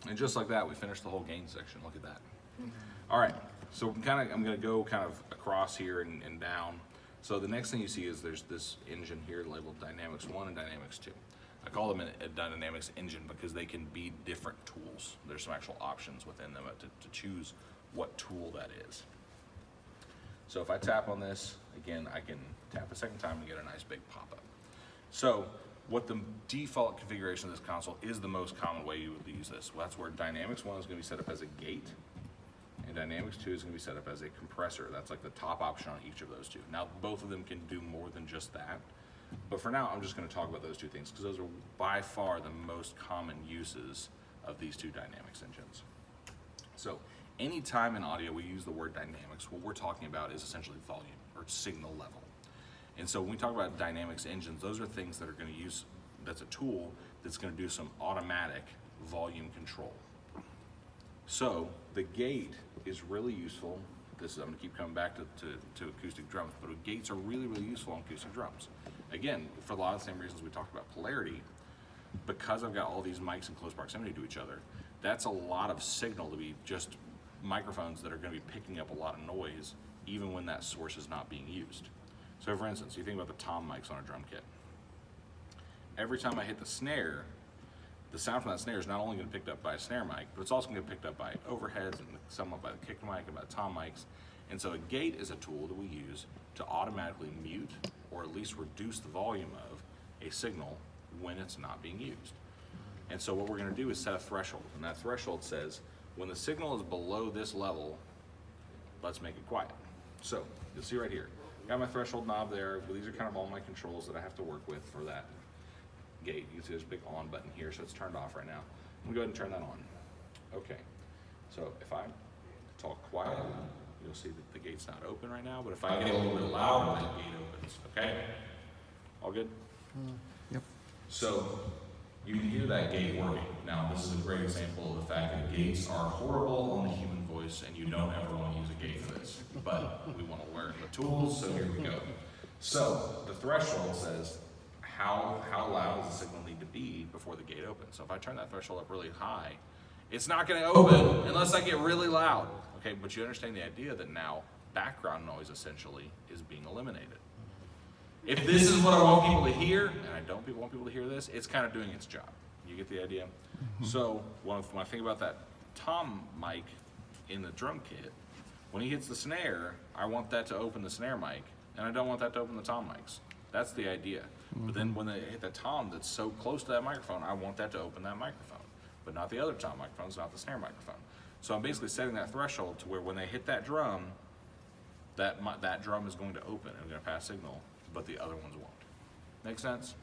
And just like that, we finished the whole gain section. Look at that. All right, so I'm gonna go kind of across here and down. So the next thing you see is there's this engine here labeled Dynamics 1 and Dynamics 2. I call them a Dynamics engine because they can be different tools. There's some actual options within them to choose what tool that is. So if I tap on this, again, I can tap a second time and get a nice big pop-up. So what the default configuration of this console is the most common way you would use this. Well, that's where Dynamics 1 is going to be set up as a gate, and Dynamics 2 is going to be set up as a compressor. That's like the top option on each of those two. Now, both of them can do more than just that, but for now, I'm just going to talk about those two things because those are by far the most common uses of these two Dynamics engines. So anytime in audio we use the word dynamics, what we're talking about is essentially volume or signal level. And so when we talk about Dynamics engines, those are things that are going to use, that's a tool that's going to do some automatic volume control. So the gate is really useful. I'm going to keep coming back to acoustic drums, but gates are really, really useful on acoustic drums. Again, for a lot of the same reasons we talked about polarity, because I've got all these mics in close proximity to each other, that's a lot of signal to be just microphones that are going to be picking up a lot of noise even when that source is not being used. So for instance, you think about the tom mics on a drum kit. Every time I hit the snare, the sound from that snare is not only going to be picked up by a snare mic, but it's also going to be picked up by overheads and somewhat by the kick mic and by the tom mics. And so a gate is a tool that we use to automatically mute or at least reduce the volume of a signal when it's not being used. And so what we're going to do is set a threshold, and that threshold says when the signal is below this level, let's make it quiet. So you'll see right here, got my threshold knob there. Well, these are kind of all my controls that I have to work with for that gate. You can see there's a big on button here, so it's turned off right now. I'm gonna go ahead and turn that on. Okay, so if I talk quiet, you'll see that the gate's not open right now, but if I get a little bit louder, that gate opens, okay? All good? Yep. So you can hear that gate working. Now, this is a great example of the fact that gates are horrible on the human voice, and you don't ever want to use a gate for this. But we want to learn the tools, so here we go. So the threshold says how loud does the signal need to be before the gate opens. So if I turn that threshold up really high, it's not going to open unless I get really loud. Okay, but you understand the idea that now background noise essentially is being eliminated. If this is what I want people to hear, and I don't want people to hear this, it's kind of doing its job. You get the idea? So when I think about that tom mic in the drum kit, when he hits the snare, I want that to open the snare mic, and I don't want that to open the tom mics. That's the idea. But then when they hit the tom that's so close to that microphone, I want that to open that microphone, but not the other tom microphones, not the snare microphone. So I'm basically setting that threshold to where when they hit that drum, that drum is going to open and going to pass signal, but the other ones won't. Make sense?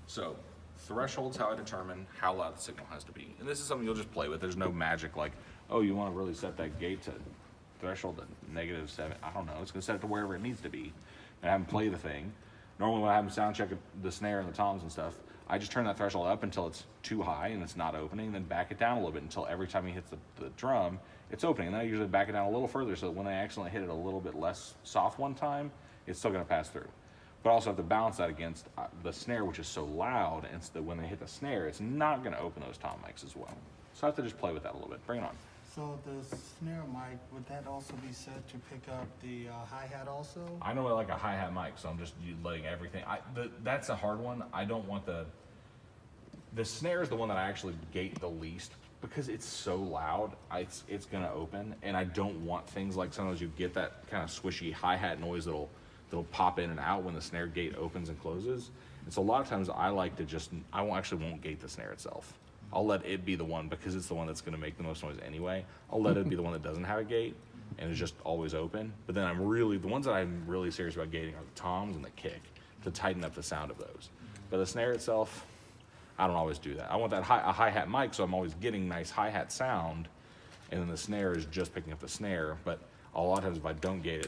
So threshold's how I determine how loud the signal has to be. And this is something you'll just play with. There's no magic like, oh, you want to really set that gate to threshold to -7. I don't know. It's going to set it to wherever it needs to be and have them play the thing. Normally when I have them sound check the snare and the toms and stuff, I just turn that threshold up until it's too high and it's not opening, then back it down a little bit until every time he hits the drum, it's opening. And then I usually back it down a little further so that when I accidentally hit it a little bit less soft one time, it's still going to pass through. But I also have to balance that against the snare, which is so loud, and so that when they hit the snare, it's not going to open those tom mics as well. So I have to just play with that a little bit. Bring it on. So the snare mic, would that also be set to pick up the hi-hat also? I know I like a hi-hat mic, so I'm just letting everything. That's a hard one. I don't want the snare is the one that I actually gate the least because it's so loud. It's going to open, and I don't want things like sometimes you get that kind of swishy hi-hat noise that'll pop in and out when the snare gate opens and closes. And so a lot of times I like to I won't gate the snare itself. I'll let it be the one because it's the one that's going to make the most noise anyway. I'll let it be the one that doesn't have a gate and is just always open. But then the ones that I'm really serious about gating are the toms and the kick to tighten up the sound of those. But the snare itself, I don't always do that. I want a hi-hat mic so I'm always getting nice hi-hat sound, and then the snare is just picking up the snare. But a lot of times if I don't gate it,